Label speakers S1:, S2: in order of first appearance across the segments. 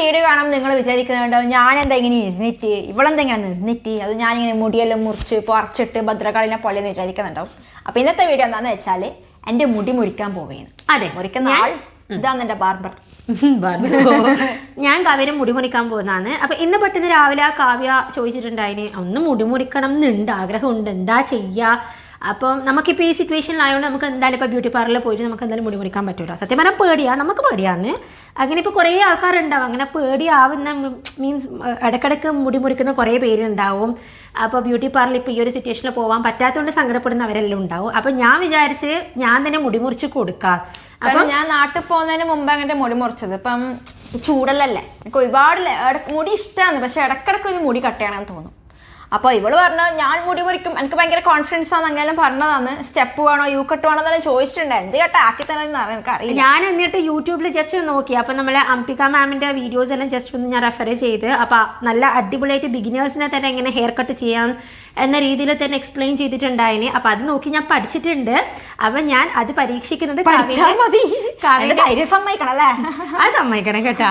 S1: Video കാണുമ്പോൾ നിങ്ങൾ വിചാരിക്കുന്നുണ്ടോ ഞാനെന്താ ഇങ്ങനെ ഇരുന്നിട്ട് ഇവളെന്താ ഇങ്ങനെ നിന്നിട്ട് അത് ഞാനിങ്ങനെ മുടിയെല്ലാം മുറിച്ച് പറിച്ചിട്ട് ഭദ്രകാളിനെ പോലെ എന്ന് വിചാരിക്കുന്നുണ്ടാവും. അപ്പോൾ ഇന്നത്തെ വീഡിയോ എന്താണെന്ന് വെച്ചാൽ എൻ്റെ മുടി മുറിക്കാൻ പോവുകയാണ്.
S2: അതെ,
S1: മുറിക്കുന്ന ആൾ ഇതാണ് എൻ്റെ ബാർബർ.
S2: ഞാൻ കാവ്യനെ മുടി മുറിക്കാൻ പോകുന്നതാണ്. അപ്പൊ ഇന്ന് പെട്ടെന്ന് രാവിലെ കാവ്യ ചോദിച്ചിട്ടുണ്ടായിന് ഒന്ന് മുടി മുറിക്കണം എന്നുണ്ട്, ആഗ്രഹമുണ്ട്, എന്താ ചെയ്യാ. അപ്പം നമുക്കിപ്പോൾ ഈ സിറ്റുവേഷനിലായതുകൊണ്ട് നമുക്ക് എന്തായാലും ഇപ്പോൾ ബ്യൂട്ടി പാർലറിൽ പോയിട്ട് നമുക്ക് എന്തായാലും മുടി മുറിക്കാൻ പറ്റില്ല. സത്യം പറഞ്ഞാൽ പേടിയാണ്, നമുക്ക് പേടിയാണ്. അങ്ങനെ ഇപ്പോൾ കുറേ ആൾക്കാരുണ്ടാവും അങ്ങനെ പേടിയാവുന്ന, മീൻസ് ഇടയ്ക്കിടയ്ക്ക് മുടി മുറിക്കുന്ന കുറേ പേരുണ്ടാവും. അപ്പോൾ ബ്യൂട്ടി പാർലറിൽ ഇപ്പോൾ ഈ ഒരു സിറ്റുവേഷനിൽ പോകാൻ പറ്റാത്തതുകൊണ്ട് സങ്കടപ്പെടുന്നവരെല്ലാം ഉണ്ടാവും. അപ്പോൾ ഞാൻ വിചാരിച്ച് ഞാൻ തന്നെ മുടി മുറിച്ച് കൊടുക്കാം.
S1: അപ്പം ഞാൻ നാട്ടിൽ പോകുന്നതിന് മുമ്പ് അങ്ങനെ മുടി മുറിച്ചത്. ഇപ്പം ചൂടലല്ലേ, എനിക്ക് ഒരുപാട് മുടി ഇഷ്ടമാണ്, പക്ഷെ ഇടക്കിടക്ക് ഒരു മുടി കട്ടയാണെന്ന് തോന്നും. അപ്പോൾ ഇവള് പറഞ്ഞു ഞാൻ മുടി മുറിക്കും, എനിക്ക് ഭയങ്കര കോൺഫിഡൻസ് ആണ് അങ്ങനെ പറഞ്ഞതാണ്. സ്റ്റെപ്പ് വേണോ യു കട്ട് വേണോ തന്നെ ചോദിച്ചിട്ടുണ്ട്. എന്ത് കട്ട ആക്കി തന്നെ എനിക്ക് അറിയില്ല.
S2: ഞാൻ എന്നിട്ട് യൂട്യൂബിൽ ജസ്റ്റ് നോക്കി. അപ്പം നമ്മളെ അംപിക മാമിൻ്റെ വീഡിയോസ് എല്ലാം ജസ്റ്റ് ഒന്ന് ഞാൻ റെഫർ ചെയ്ത്, അപ്പോൾ നല്ല അടിപൊളിയായിട്ട് ബിഗിനേഴ്സിനെ തന്നെ എങ്ങനെ ഹെയർ കട്ട് ചെയ്യാം എന്ന രീതിയിൽ തന്നെ എക്സ്പ്ലെയിൻ ചെയ്തിട്ടുണ്ടായിന്. അപ്പോൾ അത് നോക്കി ഞാൻ പഠിച്ചിട്ടുണ്ട്. അപ്പം ഞാൻ അത് പരീക്ഷിക്കുന്നത് അത് സമ്മതിക്കണം കേട്ടോ.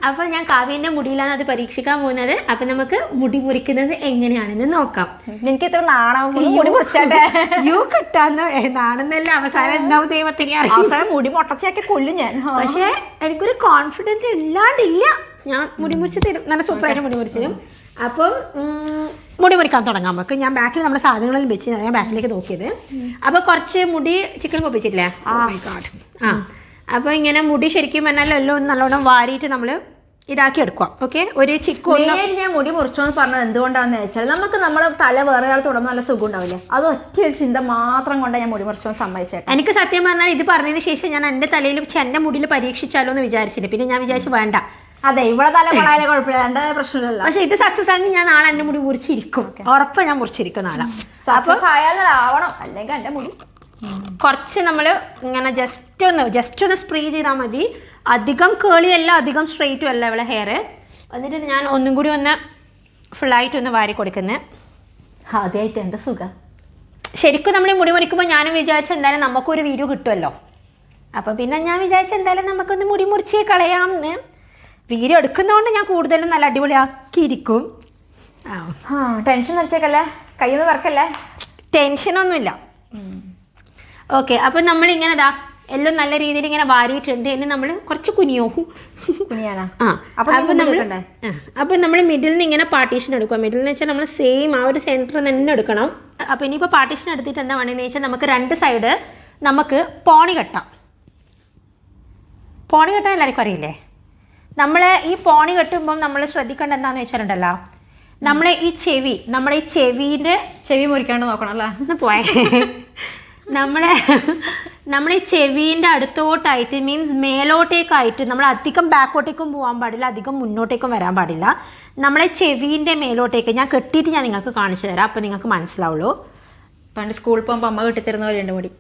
S2: അപ്പോൾ ഞാൻ കാവ്യൻ്റെ മുടിയിലാണ് അത് പരീക്ഷിക്കാൻ പോകുന്നത്. അപ്പം നമുക്ക് മുടി മുറിക്കുന്നത് എങ്ങനെയാണെന്ന് നോക്കാം.
S1: എനിക്ക് ഇത്ര നാണം മുടി മുറിച്ചാട്ടെ.
S2: യു കട്ടാന്ന് നാണെന്നല്ല അവസാനം എന്താവും ദൈവത്തിന്
S1: അവസാനം മുടി മുട്ടച്ചാക്കി കൊല്ലും ഞാൻ.
S2: പക്ഷേ എനിക്കൊരു കോൺഫിഡൻസ് ഇല്ലാണ്ടില്ല. ഞാൻ മുടി മുറിച്ച് തരും, നല്ല സൂപ്പറായിട്ട് മുടി മുറിച്ച് തരും. അപ്പം മുടി മുറിക്കാൻ തുടങ്ങാം നമുക്ക്. ഞാൻ ബാക്കിൽ നമ്മുടെ സാധനങ്ങളിൽ വെച്ച് ഞാൻ ബാക്കിലേക്ക് നോക്കിയത്. അപ്പോൾ കുറച്ച് മുടി ചിക്കൻ പൊപ്പിച്ചില്ലേ, ആ അപ്പോൾ ഇങ്ങനെ മുടി ശരിക്കും പറഞ്ഞാൽ എല്ലാം ഒന്ന് നല്ലോണം വാരിയിട്ട് നമ്മൾ ഇതാക്കി എടുക്കാം. ഓക്കെ, ഒരു
S1: ഞാൻ മുടി മുറിച്ചോന്ന് പറഞ്ഞത് എന്തുകൊണ്ടാണെന്ന് വെച്ചാൽ നമുക്ക് നമ്മുടെ തല വേറെ ആൾ തുടങ്ങുമ്പോൾ നല്ല സുഖം ഉണ്ടാവില്ലേ, അത് ഒറ്റ ഒരു ചിന്ത മാത്രം കൊണ്ടാണ് ഞാൻ മുടി മുറിച്ചോന്ന് സമ്മതിച്ചേട്ടാ.
S2: എനിക്ക് സത്യം പറഞ്ഞാൽ ഇത് പറഞ്ഞതിന് ശേഷം ഞാൻ എൻ്റെ തലയിൽ എൻ്റെ മുടിയിൽ പരീക്ഷിച്ചാലോ എന്ന് വിചാരിച്ചിട്ട് പിന്നെ ഞാൻ വിചാരിച്ചു വേണ്ട.
S1: അതെ, ഇവിടെ തല വളരെ കുഴപ്പമില്ല, എൻ്റെ പ്രശ്നമില്ല.
S2: പക്ഷെ ഇത് സക്സസ് ആണെങ്കിൽ ഞാൻ നാളെ എൻ്റെ മുടി മുറിച്ചിരിക്കും, ഉറപ്പ് ഞാൻ മുറിച്ചിരിക്കും നാളെ.
S1: സക്സസ് ആയാലും അല്ലെങ്കിൽ എൻ്റെ മുടി
S2: കുറച്ച് നമ്മൾ ഇങ്ങനെ ജസ്റ്റ് ഒന്ന് സ്പ്രേ ചെയ്താൽ മതി. അധികം കേളിയല്ല അധികം സ്ട്രെയിറ്റും അല്ല ഇവിടെ ഹെയർ. എന്നിട്ട് ഞാൻ ഒന്നും കൂടി ഒന്ന് ഫുള്ളായിട്ട് ഒന്ന് വാരി കൊടുക്കുന്നത്.
S1: ആദ്യമായിട്ട് എന്താ സുഖം.
S2: ശരിക്കും നമ്മൾ മുടി മുറിക്കുമ്പോൾ ഞാനും വിചാരിച്ച എന്തായാലും നമുക്കൊരു വീഡിയോ കിട്ടുമല്ലോ. അപ്പം പിന്നെ ഞാൻ വിചാരിച്ച എന്തായാലും നമുക്കൊന്ന് മുടി മുറിച്ച് കളയാമെന്ന്. വീഡിയോ എടുക്കുന്നതുകൊണ്ട് ഞാൻ കൂടുതലും നല്ല അടിപൊളിയാക്കിയിരിക്കും.
S1: ടെൻഷൻ നിറച്ചേക്കല്ലേ, കയ്യിൽ നിന്ന് വർക്കല്ലേ?
S2: ടെൻഷനൊന്നുമില്ല. ഓക്കെ, അപ്പം നമ്മളിങ്ങനെ എല്ലാം നല്ല രീതിയിൽ ഇങ്ങനെ വാരിയിട്ടുണ്ട്. ഇനി നമ്മൾ കുറച്ച് അപ്പം നമ്മൾ മിഡിൽ നിന്ന് ഇങ്ങനെ പാർട്ടീഷൻ എടുക്കുക. മിഡിൽ എന്ന് വെച്ചാൽ നമ്മൾ സെയിം ആ ഒരു സെൻറ്റർ തന്നെ എടുക്കണം. അപ്പോൾ ഇനിയിപ്പോൾ പാർട്ടീഷൻ എടുത്തിട്ട് എന്താ വേണമെന്ന് വെച്ചാൽ നമുക്ക് രണ്ട് സൈഡ് നമുക്ക് പോണി കെട്ടാം. പോണി കെട്ടാൻ എല്ലാവർക്കും അറിയില്ലേ? നമ്മൾ ഈ പോണി കെട്ടുമ്പം നമ്മൾ ശ്രദ്ധിക്കേണ്ട എന്താണെന്ന് വെച്ചാലുണ്ടല്ലോ, നമ്മുടെ ഈ ചെവി
S1: മുറിക്കാണ്ട് നോക്കണം അല്ലേ.
S2: ഒന്ന് പോയെ. നമ്മുടെ ഈ ചെവീൻ്റെ അടുത്തോട്ടായിട്ട്, മീൻസ് മേലോട്ടേക്കായിട്ട്, നമ്മൾ അധികം ബാക്കോട്ടേക്കും പോകാൻ പാടില്ല, അധികം മുന്നോട്ടേക്കും വരാൻ പാടില്ല. നമ്മളെ ചെവീൻ്റെ മേലോട്ടേക്ക് ഞാൻ കെട്ടിയിട്ട് ഞാൻ നിങ്ങൾക്ക് കാണിച്ചു തരാം, അപ്പോൾ നിങ്ങൾക്ക് മനസ്സിലാവുള്ളൂ.
S1: പണ്ട് സ്കൂളിൽ പോകുമ്പോൾ അമ്മ കെട്ടിത്തരുന്ന പോലെ ഉണ്ട് മുടി,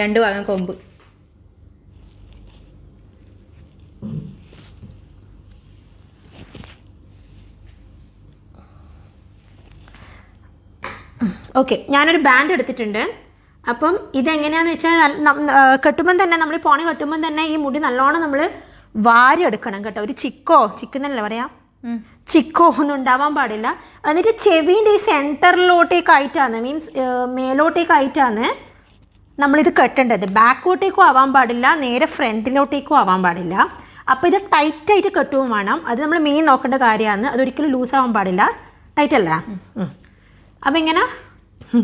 S1: രണ്ട് ഭാഗം കൊമ്പ്.
S2: ഓക്കെ, ഞാനൊരു ബാൻഡ് എടുത്തിട്ടുണ്ട്. അപ്പം ഇതെങ്ങനെയാണെന്ന് വെച്ചാൽ കെട്ടുമ്പം തന്നെ നമ്മൾ ഈ പോണി കെട്ടുമ്പം തന്നെ ഈ മുടി നല്ലോണം നമ്മൾ വാരി എടുക്കണം കേട്ടോ. ഒരു ചിക്കുന്നല്ലേ പറയാം, ചിക്കോ ഒന്നും ഉണ്ടാവാൻ പാടില്ല. എന്നിട്ട് ചെവീൻ്റെ ഈ സെൻറ്ററിലോട്ടേക്കായിട്ടാണ്, മീൻസ് മേലോട്ടേക്കായിട്ടാണ് നമ്മളിത് കെട്ടേണ്ടത്. ബാക്കോട്ടേക്കും ആവാൻ പാടില്ല, നേരെ ഫ്രണ്ടിലോട്ടേക്കും ആവാൻ പാടില്ല. അപ്പോൾ ഇത് ടൈറ്റായിട്ട് കെട്ടുകയും വേണം. അത് നമ്മൾ മെയിൻ നോക്കേണ്ട കാര്യമാണ്. അതൊരിക്കലും ലൂസ് ആവാൻ പാടില്ല. ടൈറ്റല്ല. അപ്പം ഇങ്ങനെ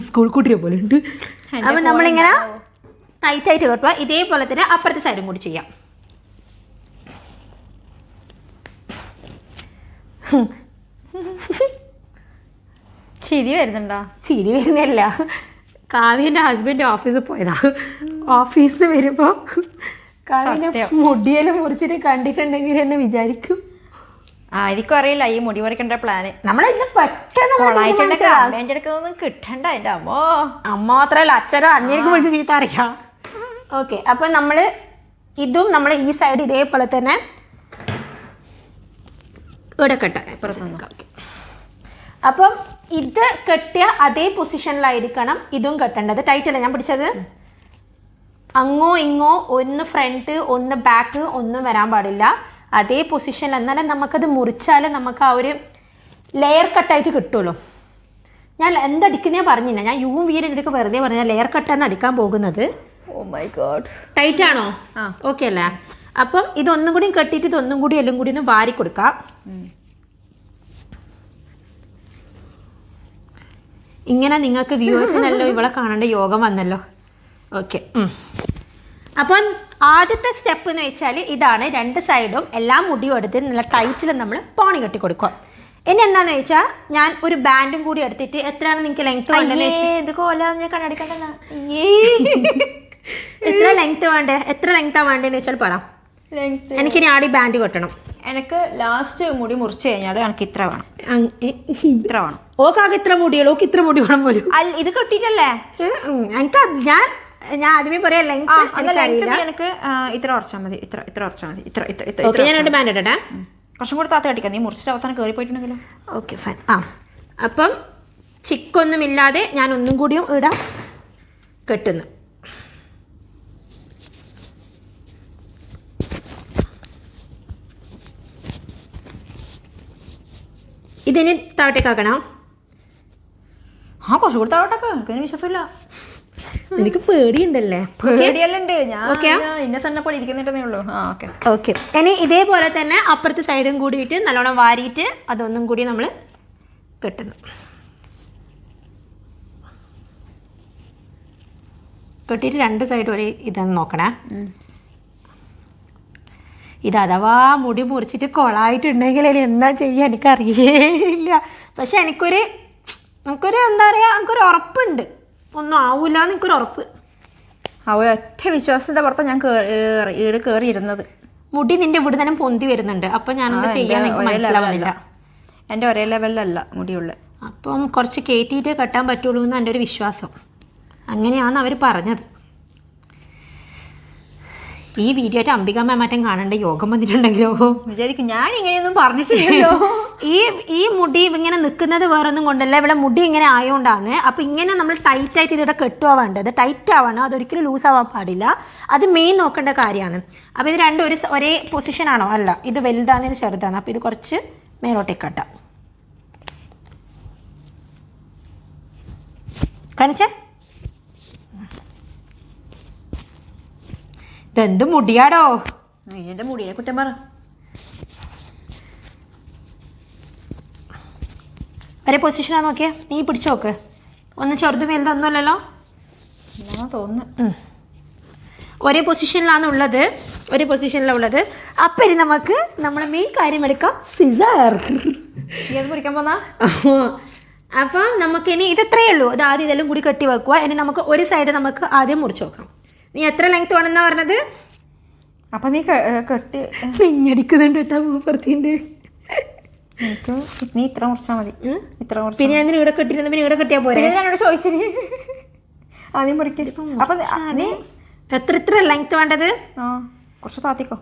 S2: സ്കൂൾ കുട്ടിയെ പോലെ ഉണ്ട്. അപ്പം നമ്മളിങ്ങനെ ടൈറ്റായിട്ട് കെട്ടുക. ഇതേപോലെ തന്നെ അപ്പുറത്തെ സൈഡും കൂടി ചെയ്യാം.
S1: ചിരി വരുന്നുണ്ടോ?
S2: ചിരി വരുന്നില്ല. കാവ്യൻ്റെ ഹസ്ബൻഡ് ഓഫീസിൽ പോയതാ. ഓഫീസിൽ നിന്ന് വരുമ്പോൾ കാവ്യൻ്റെ മുടിയെല്ലാം മുറിച്ചിട്ട് കണ്ടിട്ടുണ്ടെങ്കിൽ എന്നെ വിചാരിക്കും.
S1: ആയിരിക്കും അറിയില്ല ഈ മുടി പറിക്കേണ്ട പ്ലാന്.
S2: നമ്മളെല്ലാം പെട്ടെന്ന്
S1: കിട്ടണ്ട എൻ്റെ അമ്മോ.
S2: അമ്മ മാത്രമല്ല അച്ഛനോ അന്യർക്ക് വിളിച്ച് ചീത്ത അറിയാം. ഓക്കെ, അപ്പം നമ്മൾ ഇതും നമ്മൾ ഈ സൈഡ് ഇതേപോലെ തന്നെ ഇവിടെ കെട്ടാം. അപ്പം ഇത് കെട്ടിയ അതേ പൊസിഷനിലായിരിക്കണം ഇതും കെട്ടേണ്ടത്. ടൈറ്റല്ല ഞാൻ പിടിച്ചത്. അങ്ങോ ഇങ്ങോ ഒന്ന് ഫ്രണ്ട് ഒന്ന് ബാക്ക് ഒന്നും വരാൻ പാടില്ല. അതേ പൊസിഷനിൽ, എന്നാലും നമുക്കത് മുറിച്ചാൽ നമുക്ക് ആ ഒരു ലെയർ കട്ടായിട്ട് കിട്ടുള്ളൂ. ഞാൻ എന്തടിക്കുന്നേ പറഞ്ഞില്ല, ഞാൻ യുവും വീരും ഇടയ്ക്ക് വെറുതെ പറഞ്ഞാൽ ലെയർ കട്ടാണ് അടിക്കാൻ പോകുന്നത്.
S1: ഓ മൈ ഗോഡ്,
S2: ടൈറ്റ് ആണോ? ഓക്കെ അല്ലേ? അപ്പം ഇതൊന്നും കൂടി കെട്ടിയിട്ട് ഇതൊന്നും കൂടി എല്ലാം കൂടി ഒന്ന് വാരി കൊടുക്കാം. ഇങ്ങനെ നിങ്ങൾക്ക് വ്യൂവേഴ്സിനല്ലോ ഇവളെ കാണേണ്ട യോഗം വന്നല്ലോ. ഓക്കെ, അപ്പം ആദ്യത്തെ സ്റ്റെപ്പ് എന്ന് വെച്ചാൽ ഇതാണ്. 2 സൈഡും എല്ലാ മുടിയും എടുത്ത് നല്ല ടൈറ്റിൽ നമ്മൾ പോണി കെട്ടി കൊടുക്കുക. ഇനി എന്താണെന്ന് വെച്ചാൽ ഞാൻ ഒരു ബാൻഡും കൂടി എടുത്തിട്ട് എത്രയാണ് നിങ്ങൾക്ക് ലെങ്ത് വേണ്ടത്? എത്ര ലെങ്ത് വേണ്ടേ? എത്ര ലെങ്ത്താണ് വേണ്ടതെന്ന് വെച്ചാൽ പറ. എനിക്കിനി ആടി ബാൻഡ് കെട്ടണം.
S1: എനിക്ക് ലാസ്റ്റ് മുടി മുറിച്ച് കഴിഞ്ഞാൽ എനിക്ക് ഇത്ര വേണം, ഇത്ര വേണം.
S2: ഓക്കാകെ ഇത്ര മുടിയുള്ളൂ, ഓക്ക് ഇത്ര മുടി വേണം പോലും.
S1: ഇത് കെട്ടിട്ടല്ലേ
S2: എനിക്ക് ഞാൻ ആദ്യമേ പറയാം ലെങ്ത്
S1: എനിക്ക് ഇത്ര കുറച്ചാൽ മതി, ഇത്ര കുറച്ചാൽ മതി, ഇത്ര.
S2: ഞാനോട്ട് ബാൻഡ് ഇടട്ടെ.
S1: കുറച്ചും കൂടി താത്ത കെട്ടിക്കാം, നീ മുറിച്ചിട്ട് അവസാനം കയറി പോയിട്ടുണ്ടെങ്കിലോ.
S2: Okay fine. അപ്പം ചിക്കൊന്നുമില്ലാതെ ഞാൻ ഒന്നും കൂടിയും ഇടാം കെട്ടുന്നു. ഇതിന് താഴത്തേക്കാക്കണം.
S1: കുറച്ചും കൂടി താഴോട്ടൊക്കെ എനിക്ക് വിശ്വാസമില്ല.
S2: എനിക്ക് പേടിയുണ്ടല്ലേ?
S1: പേടിയല്ലുണ്ട്, ഞാൻ ഇന്ന സണ്ണ പോലെ ഇരിക്കുന്നുണ്ടെന്നേ ഉള്ളൂ.
S2: ഓക്കെ, ഇനി ഇതേപോലെ തന്നെ അപ്പുറത്തെ സൈഡും കൂടിയിട്ട് നല്ലോണം വാരിയിട്ട് അതൊന്നും കൂടി നമ്മൾ കെട്ടുന്നു. കെട്ടിയിട്ട് 2 സൈഡും ഒരേ ഇതെന്ന് നോക്കണേ. ഇത് അഥവാ മുടി മുറിച്ചിട്ട് കൊളായിട്ടുണ്ടെങ്കിൽ എന്താ ചെയ്യുക എനിക്കറിയേയില്ല. പക്ഷെ എനിക്കൊരു എന്താ പറയുക, എനിക്കൊരു ഉറപ്പുണ്ട് ഒന്നും ആവൂല എനിക്കൊരു ഉറപ്പ്.
S1: ഒറ്റ വിശ്വാസത്തിന്റെ പുറത്താണ് ഞാൻ കയറിയിരുന്നത്.
S2: മുടി നിന്റെ ഇവിടെ തന്നെ പൊന്തി വരുന്നുണ്ട്. അപ്പം ഞാനെന്താ ചെയ്യാൻ എനിക്ക് മനസ്സിലാവുന്നില്ല.
S1: എൻ്റെ ഒരേ ലെവലിലല്ല മുടിയുള്ള.
S2: അപ്പം കുറച്ച് കയറ്റിയിട്ടേ കെട്ടാൻ പറ്റുള്ളൂ എന്ന് എൻ്റെ ഒരു വിശ്വാസം. അങ്ങനെയാണ് അവർ പറഞ്ഞത്. ഈ വീഡിയോ ആയിട്ട് അംബിക മാമാറ്റം കാണേണ്ട യോഗം വന്നിട്ടുണ്ടെങ്കിലോ
S1: വിചാരിക്കും ഞാൻ ഇങ്ങനെയൊന്നും പറഞ്ഞിട്ടില്ലല്ലോ.
S2: ഈ മുടി ഇങ്ങനെ നിൽക്കുന്നത് വേറൊന്നും കൊണ്ടല്ല, ഇവിടെ മുടി ഇങ്ങനെ ആയതുകൊണ്ടാണ്. അപ്പം ഇങ്ങനെ നമ്മൾ ടൈറ്റായിട്ട് ഇതിവിടെ കെട്ടുക വേണ്ടത്. ടൈറ്റ് ആവണം, അതൊരിക്കലും ലൂസ് ആവാൻ പാടില്ല. അത് മെയിൻ നോക്കേണ്ട കാര്യമാണ്. അപ്പോൾ ഇത് രണ്ടും ഒരേ പൊസിഷനാണോ? അല്ല, ഇത് വലുതാണ്, ഇത് ചെറുതാണ്. അപ്പോൾ ഇത് കുറച്ച് മേലോട്ടേക്ക് കെട്ടാം. കാണിച്ചേ, ഇതെന്ത് മുടിയാടോ?
S1: എൻ്റെ മുടിയെ കുറ്റം പറ.
S2: ഒരേ പൊസിഷനാണ് നോക്കിയേ, നീ പിടിച്ചു നോക്ക്. ഒന്ന് ചെറുതും വലുതൊന്നുമല്ലല്ലോ
S1: തോന്നുന്നു.
S2: ഒരേ പൊസിഷനിലാണുള്ളത്, ഒരേ പൊസിഷനിലുള്ളത്. അപ്പം ഇനി നമുക്ക് നമ്മുടെ മെയിൻ കാര്യം എടുക്കാം, സിസർ.
S1: ഏത് മുറിക്കാൻ പോന്നാ?
S2: അപ്പം നമുക്കിനി ഇതെത്രയേ ഉള്ളൂ. അത് ആദ്യം ഇതെല്ലാം കൂടി കെട്ടി വെക്കുക. ഇനി നമുക്ക് ഒരു സൈഡ് നമുക്ക് ആദ്യം മുറിച്ച് നോക്കാം. നീ എത്ര ലെങ്ത് വേണമെന്നാ പറഞ്ഞത്?
S1: അപ്പം നീ കെട്ടി
S2: നെഞ്ഞടിക്കുന്നുണ്ട് കേട്ടോ മൂപ്പർത്തിൻ്റെ.
S1: നീ ഇത്ര മുറിച്ചാൽ മതി, ഇത്ര മുറിച്ച്.
S2: പിന്നെ ഞാൻ ഇവിടെ കെട്ടിരുന്ന പിന്നെ ഇവിടെ കെട്ടിയാൽ പോരെ?
S1: ഞാനോട് ചോദിച്ചിട്ട് ആദ്യം മുറിക്കരുത്. അപ്പം നീ
S2: എത്ര ലെങ്ത് വേണ്ടത്?
S1: കുറച്ച് താത്തിക്കോ.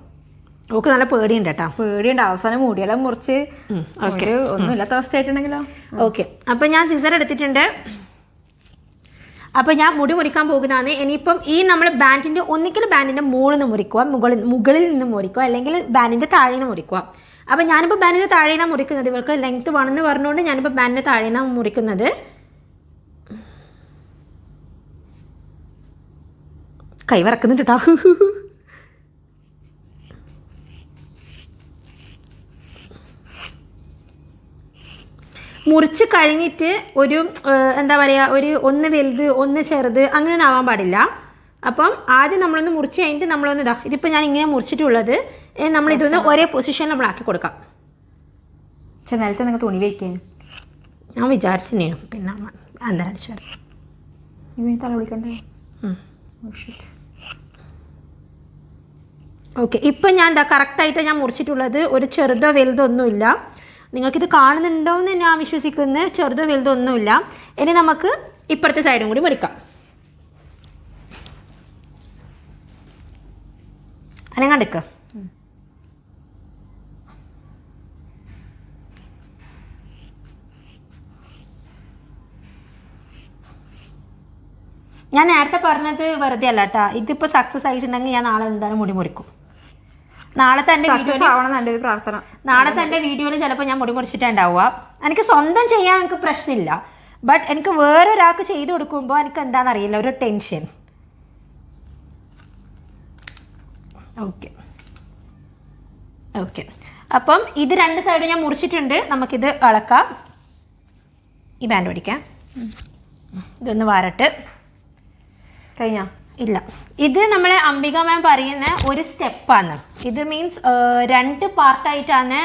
S2: ഓക്ക് നല്ല പേടിയുണ്ട് കേട്ടോ.
S1: പേടിയുണ്ട്, അവസാനം മുടിയെല്ലാം മുറിച്ച് ഒന്നുമില്ലാത്ത അവസ്ഥയായിട്ടുണ്ടെങ്കിലോ.
S2: ഓക്കെ, അപ്പം ഞാൻ സിസർ എടുത്തിട്ടുണ്ട്. അപ്പോൾ ഞാൻ മുടി മുറിക്കാൻ പോകുന്നതാണ്. ഇനിയിപ്പം ഈ നമ്മൾ ബാൻഡിൻ്റെ ഒന്നിക്കൽ ബാൻഡിൻ്റെ മുകളിൽ നിന്ന് മുറിക്കുക, മുകളിൽ നിന്ന് മുറിക്കുക, അല്ലെങ്കിൽ ബാൻഡിൻ്റെ താഴെ നിന്ന് മുറിക്കുക. അപ്പോൾ ഞാനിപ്പോൾ ബാൻഡിൻ്റെ താഴെ നിന്നാണ് മുറിക്കുന്നത്. ഇവർക്ക് ലെങ്ത്ത് വേണമെന്ന് പറഞ്ഞുകൊണ്ട് ഞാനിപ്പോൾ ബാൻഡിൻ്റെ താഴെ നിന്നാണ് മുറിക്കുന്നത്. കൈ വറക്കുന്നുണ്ട് കേട്ടോ. മുറിച്ച് കഴിഞ്ഞിട്ട് ഒരു എന്താ പറയുക, ഒന്ന് വലുത് ഒന്ന് ചെറുത് അങ്ങനെയൊന്നും ആവാൻ പാടില്ല. അപ്പം ആദ്യം നമ്മളൊന്ന് മുറിച്ച് കഴിഞ്ഞിട്ട് നമ്മളൊന്ന് ഇതിപ്പോൾ ഞാൻ ഇങ്ങനെ മുറിച്ചിട്ടുള്ളത് നമ്മളിതൊന്ന് ഒരേ പൊസിഷനിൽ നമ്മളാക്കി കൊടുക്കാം.
S1: നേരത്തെ നിങ്ങൾ തുണി വയ്ക്കാൻ
S2: ഞാൻ വിചാരിച്ചിരുന്നു, പിന്നെ അന്തരം അടിച്ചു
S1: തല വിളിക്കണ്ടേ.
S2: ഓക്കെ, ഇപ്പം ഞാൻ കറക്റ്റായിട്ട് ഞാൻ മുറിച്ചിട്ടുള്ളത് ഒരു ചെറുതോ വലുതോ ഒന്നുമില്ല. നിങ്ങൾക്കിത് കാണുന്നുണ്ടോ എന്ന് ഞാൻ വിശ്വസിക്കുന്നത്. ചെറുതോ വലുതോ ഒന്നുമില്ല. ഇനി നമുക്ക് ഇപ്പുറത്തെ സൈഡും കൂടി മുറിക്കാം. അനങ്ങാണ്ടിക്ക. ഞാൻ നേരത്തെ പറഞ്ഞത് വെറുതെ അല്ല കേട്ടോ. ഇതിപ്പോൾ സക്സസ് ആയിട്ടുണ്ടെങ്കിൽ ഞാൻ നാളെ എന്തായാലും മുടി മുറിക്കും. നാളത്തെ എൻ്റെ
S1: സക്സസ് ആവണം എൻ്റെ ഒരു പ്രാർത്ഥന.
S2: നാളത്തെ എൻ്റെ വീഡിയോയിൽ ചിലപ്പോൾ ഞാൻ മുടി മുറിച്ചിട്ടുണ്ടാവുക. എനിക്ക് സ്വന്തം ചെയ്യാൻ എനിക്ക് പ്രശ്നമില്ല, ബട്ട് എനിക്ക് വേറൊരാൾക്ക് ചെയ്തു കൊടുക്കുമ്പോൾ എനിക്ക് എന്താണെന്നറിയില്ല, ഒരു ടെൻഷൻ. ഓക്കെ ഓക്കെ, അപ്പം ഇത് 2 സൈഡ് ഞാൻ മുറിച്ചിട്ടുണ്ട്. നമുക്കിത് ഇളക്കാം. ഈ ബാൻഡ് പിടിക്കാം. ഇതൊന്ന് വാരട്ട്.
S1: കഴിഞ്ഞാ?
S2: ഇല്ല, ഇത് നമ്മളെ അംബിക മാം പറയുന്ന ഒരു സ്റ്റെപ്പാണ്. ഇത് മീൻസ് 2 പാർട്ടായിട്ടാണ്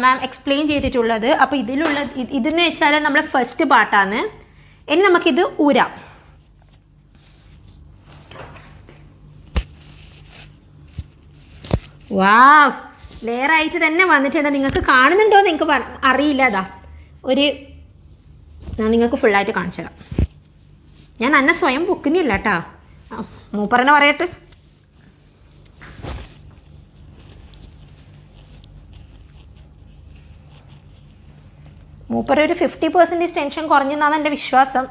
S2: മാം എക്സ്പ്ലെയിൻ ചെയ്തിട്ടുള്ളത്. അപ്പോൾ ഇതിലുള്ള ഇതെന്ന് വെച്ചാൽ നമ്മളെ ഫസ്റ്റ് പാർട്ടാണ്. ഇനി നമുക്കിത് ഊരാം. വാവ്, ലെയറായിട്ട് തന്നെ വന്നിട്ടുണ്ട്. നിങ്ങൾക്ക് കാണുന്നുണ്ടോ എന്ന് എനിക്ക് അറിയില്ല. അതാ ഞാൻ നിങ്ങൾക്ക് ഫുള്ളായിട്ട് കാണിച്ചു തരാം. ഞാൻ അന്നെ സ്വയം പൊക്കുന്നില്ല കേട്ടാ, മൂപ്പറനെ പറയട്ടെ. മൂപ്പര ഒരു 50% ടെൻഷൻ കുറഞ്ഞെന്നാണ് എൻ്റെ വിശ്വാസം.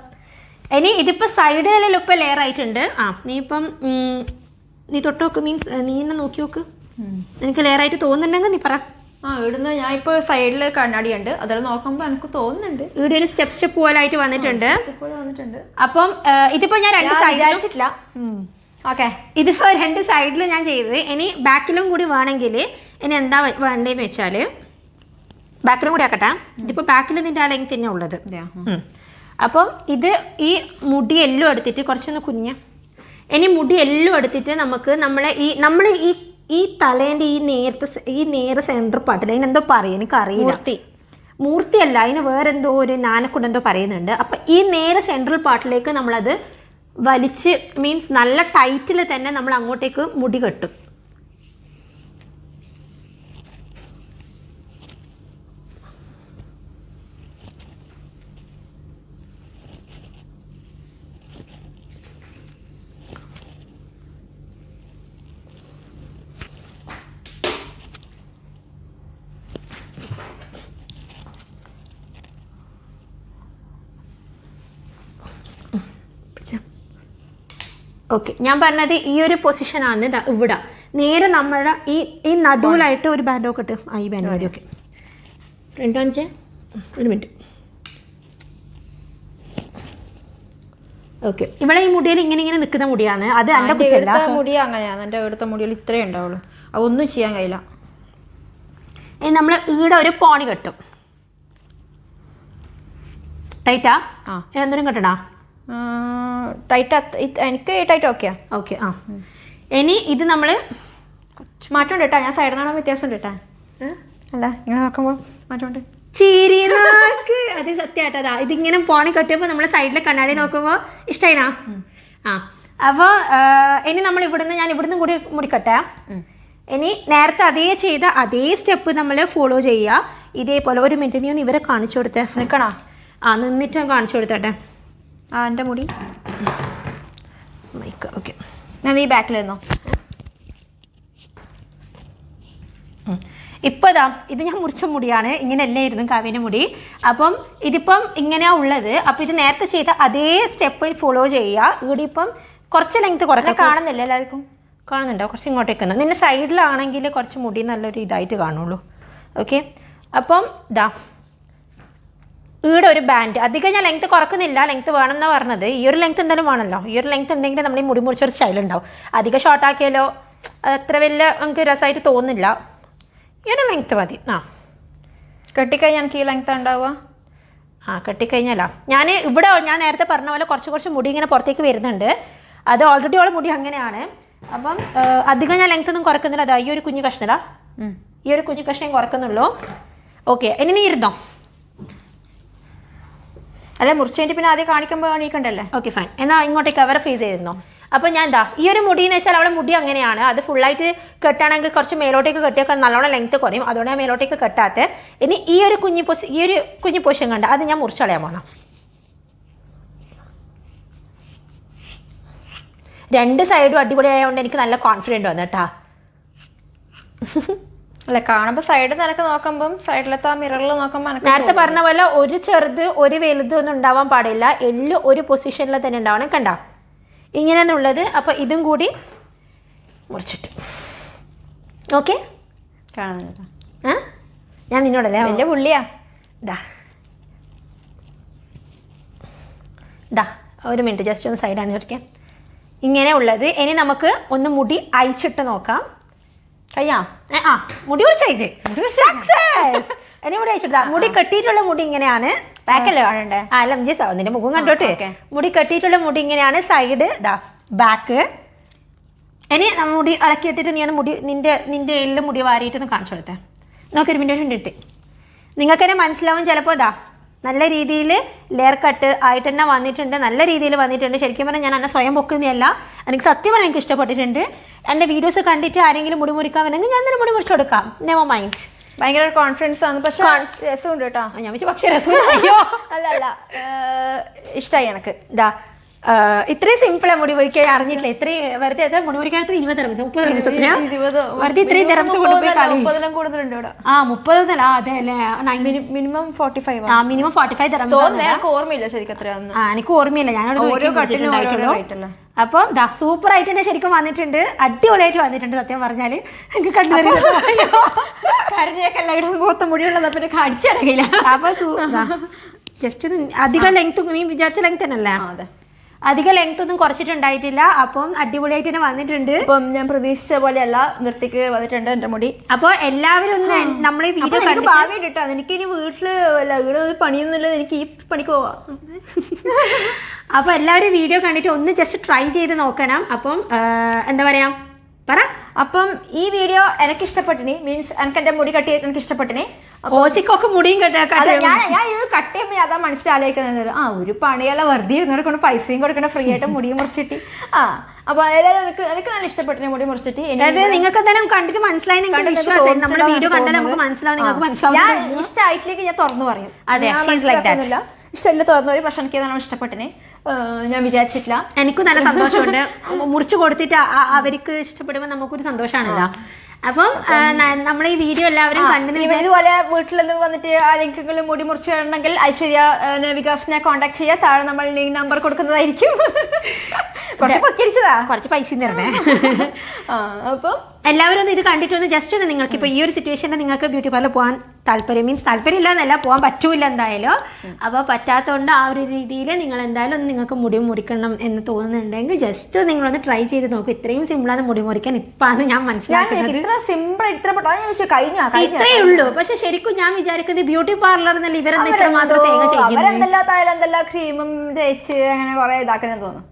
S2: ഇനി ഇതിപ്പോൾ സൈഡിലെല്ലാം ഇപ്പോൾ ലെയർ ആയിട്ടുണ്ട്. നീ ഇപ്പം നീ തൊട്ട് നോക്ക്, മീൻസ് നീ എന്നെ നോക്കി നോക്ക്. എനിക്ക് ലെയർ ആയിട്ട് തോന്നുന്നുണ്ടെങ്കിൽ നീ പറ.
S1: ഇവിടുന്ന് ഞാൻ ഇപ്പോൾ സൈഡിൽ കണ്ണാടി ഉണ്ട്, അതെല്ലാം നോക്കുമ്പോൾ എനിക്ക് തോന്നുന്നുണ്ട്
S2: ഇവിടെ ഒരു സ്റ്റെപ്പ് പോലെ ആയിട്ട് വന്നിട്ടുണ്ട്. അപ്പം ഇതിപ്പോൾ ഞാൻ 2 സൈഡിലും
S1: ഓക്കെ,
S2: ഇതിപ്പോൾ 2 സൈഡിലും ഞാൻ ചെയ്തത്. ഇനി ബാക്കിലും കൂടി വേണമെങ്കിൽ ഇനി എന്താ വേണ്ടതെന്ന് വെച്ചാൽ ബാക്കിലും കൂടി ആക്കട്ടെ. ഇതിപ്പോൾ ബാക്കിൽ നിൻ്റെ ആ ലെങ്ത് തന്നെ ഉള്ളത്. അപ്പം ഇത് ഈ മുടി എല്ലാം എടുത്തിട്ട് കുറച്ചൊന്ന് ഇനി മുടി എല്ലാം എടുത്തിട്ട് നമ്മൾ ഈ തലേൻ്റെ ഈ നേരെ സെൻറ്റർ പാട്ടിൽ അതിനെന്തോ പറയും, എനിക്കറിയില്ല. മൂർത്തിയല്ല, അതിന് വേറെന്തോ ഒരു നാനക്കൊണ്ടെന്തോ പറയുന്നുണ്ട്. അപ്പം ഈ നേരെ സെൻട്രൽ പാർട്ടിലേക്ക് നമ്മളത് വലിച്ച്, മീൻസ് നല്ല ടൈറ്റിൽ തന്നെ നമ്മൾ അങ്ങോട്ടേക്ക് മുടി കെട്ടും. ഓക്കെ, ഞാൻ പറഞ്ഞത് ഈ ഒരു പൊസിഷനാണ്. ഇവിടെ നേരെ നമ്മുടെ ഈ നടുവിലായിട്ട് ഒരു ബാൻഡൊക്കെ ഇട്ട് ഈ ബാൻഡ് മതി. Okay, 2 minute. ഓക്കെ, ഇവിടെ ഈ മുടിയിൽ ഇങ്ങനെ നിൽക്കുന്ന മുടിയാണ്. അത് എൻ്റെ കുറ്റല്ല,
S1: മുടി അങ്ങനെയാണ്. എൻ്റെ ഇവിടുത്തെ മുടിയിൽ ഇത്രയേ ഉണ്ടാവുള്ളൂ, അതൊന്നും ചെയ്യാൻ കഴിയില്ല.
S2: നമ്മൾ ഈടെ ഒരു പോണി കെട്ടും. ടൈറ്റാ? എന്തെങ്കിലും കെട്ടണോ?
S1: എനിക്ക് ടൈറ്റ് ഓക്കെയാ.
S2: ഓക്കെ, ഇനി ഇത് നമ്മൾ
S1: മാറ്റമുണ്ട് കേട്ടാ. ഞാൻ സൈഡിൽ നിന്നാണ് വ്യത്യാസം ഉണ്ട് കേട്ടാ. അല്ല, ഇങ്ങനെ നോക്കുമ്പോൾ മാറ്റമുണ്ട്.
S2: ചിരി നാക്ക്, അത് സത്യമായിട്ടതാ. ഇതിങ്ങനെ പോണി കെട്ടിയപ്പോൾ നമ്മൾ സൈഡിലെ കണ്ണാടി നോക്കുമ്പോൾ ഇഷ്ടമായിനാ? അപ്പോൾ ഇനി നമ്മൾ ഞാൻ ഇവിടുന്ന് കൂടി മുടിക്കട്ടെ. ഇനി നേരത്തെ ചെയ്ത അതേ സ്റ്റെപ്പ് നമ്മൾ ഫോളോ ചെയ്യുക. ഇതേപോലെ 1 മിനിറ്റ് നീ ഒന്ന് ഇവരെ കാണിച്ചു കൊടുത്തേ.
S1: നിൽക്കണോ?
S2: നിന്നിട്ട് കാണിച്ചു കൊടുത്തട്ടെ.
S1: എൻ്റെ മുടി
S2: ഓക്കെ,
S1: ഞാൻ ഈ ബാക്കിലിരുന്നോ?
S2: ഇപ്പോൾ ഇത് ഞാൻ മുറിച്ച മുടിയാണ്. ഇങ്ങനെയല്ലേ ഇരുന്നു കാവ്യൻ്റെ മുടി. അപ്പം ഇതിപ്പം ഇങ്ങനെയാണ് ഉള്ളത്. അപ്പോൾ ഇത് നേരത്തെ ചെയ്ത അതേ സ്റ്റെപ്പ് ഫോളോ ചെയ്യുക. ഇവിടെ ഇപ്പം കുറച്ച് ലെങ്ത് കുറച്ച്
S1: കാണുന്നില്ല, എല്ലാവർക്കും
S2: കാണുന്നുണ്ടോ? കുറച്ച് ഇങ്ങോട്ടേക്ക് നിന്നെ സൈഡിലാണെങ്കിൽ കുറച്ച് മുടി നല്ലൊരു ഇതായിട്ട് കാണുള്ളൂ. ഓക്കെ, അപ്പം ഇവിടെ ഒരു ബാൻഡ്. അധികം ഞാൻ ലെങ്ത് കുറക്കുന്നില്ല, ലെങ്ത് വേണം എന്നാണ് പറഞ്ഞത്. ഈ ഒരു ലെങ്ത് എന്തായാലും വേണമല്ലോ. ഈ ഒരു ലെങ്ത് ഉണ്ടെങ്കിൽ നമ്മൾ ഈ മുടി മുറിച്ചൊരു സ്റ്റൈൽ ഉണ്ടാവും. അധികം ഷോർട്ടാക്കിയാലോ അത്ര വലിയ നമുക്ക് രസമായിട്ട് തോന്നില്ല. ഈ ഒരു ലെങ്ത് മതി.
S1: കെട്ടിക്കഴിഞ്ഞാൽ എനിക്ക് ഈ ലെങ്ത് ഉണ്ടാവുക.
S2: കെട്ടിക്കഴിഞ്ഞാലോ ഞാൻ നേരത്തെ പറഞ്ഞ പോലെ കുറച്ച് മുടി ഇങ്ങനെ പുറത്തേക്ക് വരുന്നുണ്ട്. അത് ഓൾറെഡി ഉള്ള മുടി അങ്ങനെയാണ്. അപ്പം അധികം ഞാൻ ലെങ്ത് ഒന്നും കുറക്കുന്നില്ല. അതാ ഈ ഒരു കുഞ്ഞു കഷ്ണതാ, ഈ ഒരു കുഞ്ഞു കഷ്ണം കുറക്കുന്നുള്ളൂ. ഓക്കെ, ഇനി നീ ഇരുന്നോ?
S1: അല്ല, മുറിച്ച് കഴിഞ്ഞിട്ട് പിന്നെ ആദ്യം കാണിക്കുമ്പോൾ കാണിക്കണ്ടല്ലേ?
S2: Okay, fine. എന്നാൽ ഇങ്ങോട്ടേക്ക് അവരെ ഫേസ് ചെയ്തിരുന്നോ? അപ്പോൾ ഞാൻ ഈ ഒരു മുടി എന്ന് വെച്ചാൽ അവളെ മുടി അങ്ങനെയാണ്. അത് ഫുള്ളായിട്ട് കെട്ടാണെങ്കിൽ കുറച്ച് മേലോട്ടേക്ക് കെട്ടിയൊക്കെ നല്ലോണം ലെങ്ത്ത് കുറയും. അതുകൊണ്ട് ഞാൻ മേലോട്ടേക്ക് കെട്ടാത്ത. ഇനി ഈ ഒരു കുഞ്ഞു പൊസിഷൻ കണ്ട അത് ഞാൻ മുറിച്ച് കളയാൻ പോകണം. 2 സൈഡും അടിപൊളിയായതുകൊണ്ട് എനിക്ക് നല്ല കോൺഫിഡൻറ്റ് വന്നു കേട്ടാ.
S1: അല്ല, കാണുമ്പോൾ സൈഡിൽ നിനക്ക് നോക്കുമ്പം സൈഡിലത്തെ ആ മിററിൽ നോക്കുമ്പോൾ
S2: നേരത്തെ പറഞ്ഞ പോലെ ഒരു ചെറുത് ഒരു വലുത് ഒന്നും ഉണ്ടാവാൻ പാടില്ല. എല്ലാം ഒരു പൊസിഷനിൽ തന്നെ ഉണ്ടാവണം. കണ്ട ഇങ്ങനെയെന്നുള്ളത്. അപ്പോൾ ഇതും കൂടി മുറിച്ചിട്ട് നോക്കേ
S1: കാണുന്നുണ്ടോ?
S2: ഞാൻ നിന്നോടല്ലേ
S1: വലിയ പുള്ളിയാ.
S2: ദാ ദാ ഒരു മിനിറ്റ് ജസ്റ്റ് ഒന്ന് സൈഡ് അനുവദിക്കാം. ഇങ്ങനെ ഉള്ളത്. ഇനി നമുക്ക് ഒന്ന് മുടി അയച്ചിട്ട് നോക്കാം.
S1: കയ്യാ
S2: മുടി കുറച്ച് സക്സസ്. ഇനി മുടി അയച്ചിട്ടാ. മുടി കെട്ടിയിട്ടുള്ള മുടി ഇങ്ങനെയാണ്.
S1: ബാക്കല്ലേ കാണണ്ടേ?
S2: അല്ല ജസ്റ്റ് നിന്റെ മുഖം കണ്ടോട്ടെ. മുടി കെട്ടിയിട്ടുള്ള മുടി ഇങ്ങനെയാണ്. സൈഡ് ദാ ബാക്ക്. ഇനി മുടി ഇളക്കിയിട്ടിട്ട് നീ ഒന്ന് മുടി നിന്റെ എല്ലാം മുടി വാരിയിട്ടൊന്ന് കാണിച്ചു കൊടുത്തേ. നോക്കൊരു മിനിറ്റ് ഇട്ട് നിങ്ങൾക്ക് തന്നെ മനസ്സിലാവും. ചിലപ്പോൾ ഇതാ നല്ല രീതിയിൽ ലെയർ കട്ട് ആയിട്ട് തന്നെ വന്നിട്ടുണ്ട്. നല്ല രീതിയിൽ വന്നിട്ടുണ്ട്. ശരിക്കും പറഞ്ഞാൽ ഞാൻ എന്നെ സ്വയം പൊക്കുന്നതല്ല. എനിക്ക് സത്യം പറഞ്ഞാൽ എനിക്ക് ഇഷ്ടപ്പെട്ടിട്ടുണ്ട്. എൻ്റെ വീഡിയോസ് കണ്ടിട്ട് ആരെങ്കിലും മുടി മുറിക്കാൻ വേണമെങ്കിൽ ഞാൻ തന്നെ മുടി മുറിച്ച് കൊടുക്കാം. Never mind.
S1: ഭയങ്കര കോൺഫിഡൻസ് ആണ്. പക്ഷെ രസമുണ്ട് കേട്ടോ.
S2: ഞാൻ വെച്ച് പക്ഷേ രസം അയ്യോ
S1: അല്ല ഇഷ്ടമായി എനിക്ക്.
S2: ഇതാ ഇത്രയും സിമ്പിളാണ് മുടി മുറിക്കാൻ. അറിഞ്ഞിട്ടില്ല ഇത്രയും വെറുതെ മുടി മുറിക്കാൻ 20 dirhams 30 dirhams വെറുതെ ഇത്രയും dirhams കൊണ്ടുപോയി കളി.
S1: 30 കൂടുതലുണ്ട് ഇവിടെ.
S2: 30 അതെ അല്ലേ.
S1: മിനിമം 45.
S2: Minimum 45 dirhams.
S1: എനിക്ക് ഓർമ്മയില്ല ശരിക്കും എത്രയാന്ന്.
S2: എനിക്ക് ഓർമ്മയില്ല.
S1: ഞാനവിടെ
S2: അപ്പം ദാ സൂപ്പർ ആയിട്ട് തന്നെ ശരിക്കും വന്നിട്ടുണ്ട്. അടിപൊളിയായിട്ട് വന്നിട്ടുണ്ട്. സത്യം പറഞ്ഞാൽ എനിക്ക്
S1: മൊത്തം മുടിയുള്ളത് പിന്നെ കടിച്ചിറങ്ങില്ല.
S2: അപ്പൊ ജസ്റ്റ് ഒന്ന് അധികം ലെങ്ത് നീ വിചാരിച്ച ലെങ്ത് തന്നെയല്ലേ?
S1: അതെ.
S2: അധികം ലെങ്ത് ഒന്നും കുറച്ചിട്ടുണ്ടായിട്ടില്ല. അപ്പം അടിപൊളിയായിട്ട് തന്നെ വന്നിട്ടുണ്ട്.
S1: അപ്പം ഞാൻ പ്രതീക്ഷിച്ച പോലെയല്ല നിർത്തിക്ക് വന്നിട്ടുണ്ട് എന്റെ മുടി.
S2: അപ്പൊ എല്ലാവരും ഒന്ന് നമ്മളെ വീഡിയോ
S1: ഭാവി കിട്ടാ. എനിക്ക് ഇനി വീട്ടില് ഇവിടെ പണിയൊന്നുമില്ല. എനിക്ക് ഈ പണിക്ക് പോവാം.
S2: അപ്പൊ എല്ലാവരും വീഡിയോ കണ്ടിട്ട് ഒന്ന് ജസ്റ്റ് ട്രൈ ചെയ്ത് നോക്കണം. അപ്പം എന്താ പറയാ പറ.
S1: അപ്പം ഈ വീഡിയോ എനിക്ക് ഇഷ്ടപ്പെട്ടിനി. മീൻസ് എനിക്ക് എന്റെ മുടി കട്ട് ചെയ്തിട്ട് എനിക്ക് ഇഷ്ടപ്പെട്ടിനി.
S2: ഓസിക്കൊക്കെ മുടിയും
S1: ഞാൻ ഇത് കട്ട് ചെയ്യുമ്പോൾ അതാ മനസ്സിലാലോചിക്കുന്നത്. ഒരു പണിയല്ല വെറുതെ ഇരുന്നോട് കൊണ്ട് പൈസയും കൊടുക്കണ ഫ്രീ ആയിട്ട് മുടിയും മുറിച്ചിട്ട്. അപ്പൊ ഏതായാലും എനിക്ക് നല്ല ഇഷ്ടപ്പെട്ടിനി മുടി മുറിച്ചിട്ട്.
S2: നിങ്ങൾക്ക് എന്തായാലും കണ്ടിട്ട് മനസ്സിലായി. നമ്മുടെ വീഡിയോ കണ്ടാൽ നമുക്ക് മനസ്സിലാവും. നിങ്ങൾക്ക് മനസ്സിലാവും.
S1: ഞാൻ ഇഷ്ടമായിട്ടില്ലെങ്കിൽ ഞാൻ തുറന്നു പറയും. ഇഷ്ടമല്ല തുറന്നു പറയും. പക്ഷെ എനിക്ക് ഏതാണ് ഇഷ്ടപ്പെട്ടിനെ ഞാൻ വിചാരിച്ചിട്ടില്ല.
S2: എനിക്കും നല്ല സന്തോഷമുണ്ട്. മുറിച്ചു കൊടുത്തിട്ട് അവർക്ക് ഇഷ്ടപ്പെടുമ്പോൾ നമുക്കൊരു സന്തോഷമാണല്ലോ. അപ്പം നമ്മൾ ഈ വീഡിയോ എല്ലാവരും കണ്ടു.
S1: ഇതുപോലെ വീട്ടിൽ നിന്ന് വന്നിട്ട് ആരെങ്കിലും മുടി മുറിച്ചിടണമെങ്കിൽ ഐശ്വര്യ വികാസിനെ കോൺടാക്ട് ചെയ്യുക. താഴെ നമ്മൾ നമ്പർ കൊടുക്കുന്നതായിരിക്കും.
S2: കുറച്ച് പൈസ തരണേ.
S1: അപ്പം
S2: എല്ലാവരും ഒന്ന് ഇത് കണ്ടിട്ടൊന്ന് ജസ്റ്റ് ഒന്ന് നിങ്ങൾക്ക് ഇപ്പോൾ ഈ ഒരു സിറ്റുവേഷനിൽ നിങ്ങൾക്ക് ബ്യൂട്ടി പാർലർ പോകാൻ താല്പര്യം മീൻസ് താല്പര്യം ഇല്ലാന്നല്ല, പോകാൻ പറ്റൂല എന്തായാലും. അപ്പോൾ പറ്റാത്തതുകൊണ്ട് ആ ഒരു രീതിയിൽ നിങ്ങൾ എന്തായാലും ഒന്ന് നിങ്ങൾക്ക് മുടി മുറിക്കണം എന്ന് തോന്നുന്നുണ്ടെങ്കിൽ ജസ്റ്റ് നിങ്ങളൊന്ന് ട്രൈ ചെയ്ത് നോക്കും. ഇത്രയും സിമ്പിളാണ് മുടി മുറിക്കാൻ ഇപ്പാണ് ഞാൻ മനസ്സിലാക്കുന്നത്. ഇത്രയേ ഉള്ളൂ. പക്ഷെ ശരിക്കും ഞാൻ വിചാരിക്കുന്നത് ബ്യൂട്ടി പാർലർ എന്നല്ല ഇവരെന്താ ഇത്ര മാത്രം തേങ്ങ ചെയ്യുന്നത്.
S1: ക്രീമും തേച്ച് അങ്ങനെ കുറെ ഇതാക്കുന്നത് തോന്നുന്നു.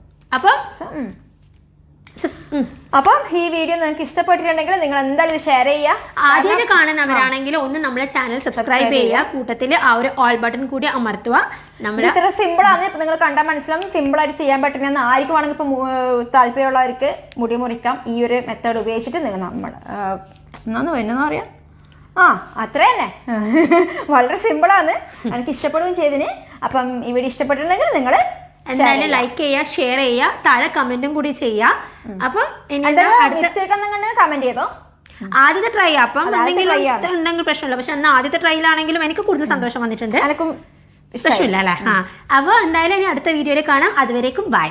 S1: അപ്പം ഈ വീഡിയോ നിങ്ങൾക്ക് ഇഷ്ടപ്പെട്ടിട്ടുണ്ടെങ്കിൽ നിങ്ങൾ എന്തായാലും ഷെയർ ചെയ്യുക.
S2: ആദ്യമായിട്ട് കാണുന്നവരാണെങ്കിൽ ഒന്ന് നമ്മുടെ ചാനൽ സബ്സ്ക്രൈബ് ചെയ്യുക. കൂട്ടത്തിൽ ആ ഒരു ഓൾ ബട്ടൺ കൂടി അമർത്തുക. നമ്മൾ
S1: ഇത്ര സിമ്പിൾ ആണ്. ഇപ്പൊ നിങ്ങൾ കണ്ടാൽ മനസ്സിലാവും സിമ്പിൾ ആയിട്ട് ചെയ്യാൻ പറ്റുന്ന. ആർക്കും വേണമെങ്കിൽ ഇപ്പൊ താല്പര്യമുള്ളവർക്ക് മുടി മുറിക്കാം ഈ ഒരു മെത്തേഡ് ഉപയോഗിച്ചിട്ട്. നിങ്ങൾ നമ്മൾ എന്നാന്ന് പറയാ അത്ര തന്നെ വളരെ സിമ്പിളാണ്. എനിക്ക് ഇഷ്ടപ്പെടുകയും ചെയ്തിന്. അപ്പം ഈ വീഡിയോ ഇഷ്ടപ്പെട്ടിട്ടുണ്ടെങ്കിൽ നിങ്ങൾ
S2: എന്തായാലും ലൈക്ക് ചെയ്യുക, ഷെയർ ചെയ്യുക, താഴെ കമന്റും കൂടി ചെയ്യുക. അപ്പം
S1: കമന്റ് ചെയ്തോ.
S2: ആദ്യത്തെ ട്രൈ അപ്പം എന്തെങ്കിലും ഉണ്ടെങ്കിൽ പ്രശ്നമില്ല. പക്ഷെ എന്നാൽ ആദ്യത്തെ ട്രൈയിലാണെങ്കിലും എനിക്ക് കൂടുതൽ സന്തോഷം വന്നിട്ടുണ്ട്. പ്രശ്നമില്ല അല്ലേ? അപ്പോൾ എന്തായാലും ഇനി അടുത്ത വീഡിയോയിൽ കാണാം. അതുവരേക്കും ബൈ.